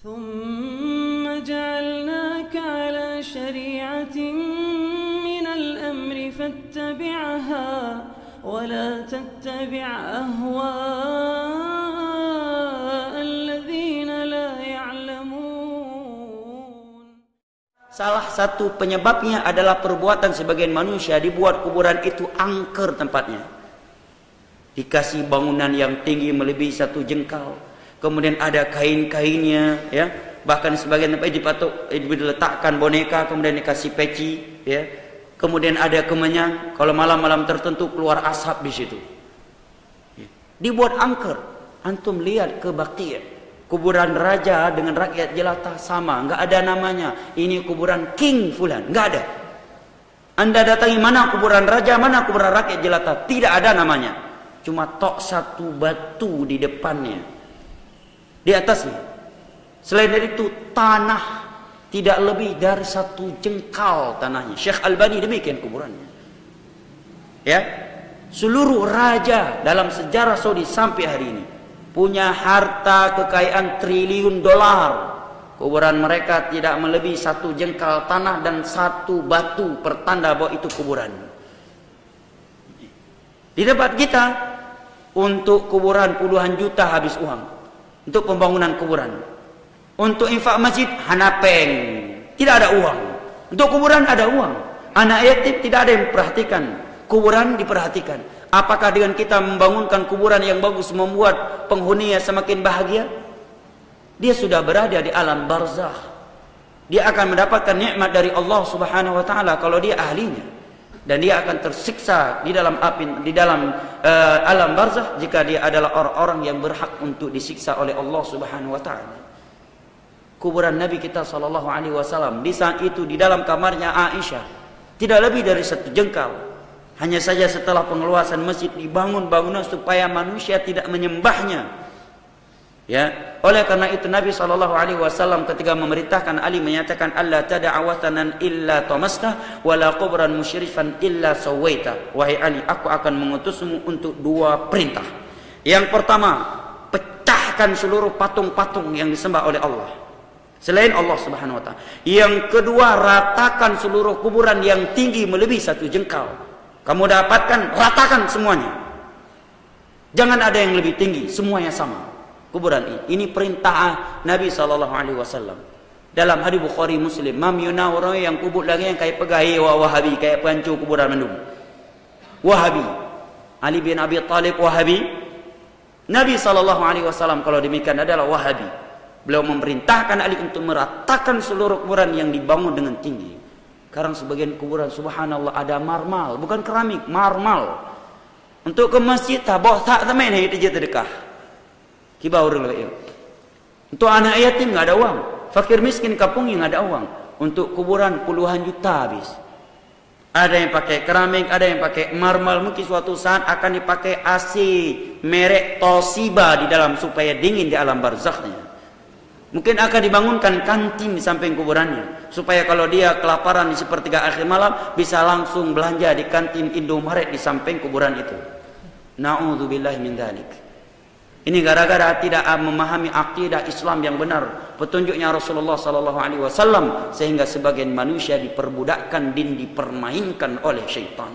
ثم جعلناك على شريعة من الأمر فاتبعها ولا تتبع أهواء الذين لا يعلمون. Salah satu penyebabnya adalah perbuatan sebagian manusia, dibuat kuburan itu angker tempatnya. Dikasih bangunan yang tinggi melebihi 1 jengkal. Kemudian ada kain-kainnya, ya. Bahkan sebagian tempat diletakkan boneka, kemudian dikasih peci, ya. Kemudian ada kemenyan, kalau malam-malam tertentu keluar asap di situ. Ya. Dibuat angker. Antum lihat ke Baqi', kuburan raja dengan rakyat jelata sama, enggak ada namanya. Ini kuburan King Fulan, enggak ada. Anda datangi mana kuburan raja, mana kuburan rakyat jelata, tidak ada namanya. Cuma tok 1 batu di depannya. Di atasnya. Selain dari itu tanah tidak lebih dari 1 jengkal tanahnya. Syekh Albani demikian kuburannya. Ya, seluruh raja dalam sejarah Saudi sampai hari ini punya harta kekayaan triliun dolar. Kuburan mereka tidak melebihi 1 jengkal tanah dan 1 batu pertanda bahwa itu kuburan. Di tempat kita untuk kuburan puluhan juta habis uang. Untuk pembangunan kuburan, untuk infak masjid hanapeng, tidak ada uang. Untuk kuburan ada uang. Anak yatim tidak ada yang perhatikan, kuburan diperhatikan. Apakah dengan kita membangunkan kuburan yang bagus membuat penghuninya semakin bahagia? Dia sudah berada di alam barzakh. Dia akan mendapatkan nikmat dari Allah Subhanahu wa taala kalau dia ahlinya. Dan dia akan tersiksa di dalam api, di dalam alam barzakh jika dia adalah orang-orang yang berhak untuk disiksa oleh Allah Subhanahu wa taala. Kuburan Nabi kita sallallahu alaihi wasallam di saat itu di dalam kamarnya Aisyah tidak lebih dari 1 jengkal. Hanya saja setelah pengeluasan masjid dibangun bangunan supaya manusia tidak menyembahnya. Ya, oleh karena itu Nabi sallallahu alaihi wasallam ketika memerintahkan Ali menyatakan alla tad'a watanan illa tamasta wala qubran musyrifan illa sawaita. Wahai Ali, aku akan mengutusmu untuk 2 perintah. Yang pertama, pecahkan seluruh patung-patung yang disembah oleh Allah selain Allah Subhanahu wa taala. Yang kedua, ratakan seluruh kuburan yang tinggi melebihi 1 jengkal. Kamu dapatkan, ratakan semuanya. Jangan ada yang lebih tinggi, semuanya sama. Kuburan ini perintah Nabi sallallahu alaihi wasallam. Dalam hadis Bukhari Muslim, mamyuna orang yang kubur lagi yang kayak pegahi Wahabi, kayak pencu kuburan Bandung. Wahabi. Ali bin Abi Thalib Wahabi. Nabi sallallahu alaihi wasallam kalau demikian adalah Wahabi. Beliau memerintahkan Ali untuk meratakan seluruh kuburan yang dibangun dengan tinggi. Sekarang sebagian kuburan subhanallah ada marmal, bukan keramik, marmal. Untuk ke masjid tabah tak temen hai di terdekat. Kibau orang lain. Untuk anak yatim nggak ada uang, fakir miskin kampung nggak ada uang. Untuk kuburan puluhan juta habis. Ada yang pakai keramik, ada yang pakai marmal. Mungkin suatu saat akan dipakai AC merek Toshiba di dalam supaya dingin di alam barzakhnya. Mungkin akan dibangunkan kantin di samping kuburannya supaya kalau dia kelaparan di sepertiga akhir malam bisa langsung belanja di kantin Indomaret di samping kuburan itu. Na'udzubillahi min dzalik. Ini gara-gara tidak memahami akidah Islam yang benar, petunjuknya Rasulullah sallallahu alaihi wasallam, sehingga sebagian manusia diperbudakkan dan dipermainkan oleh syaitan.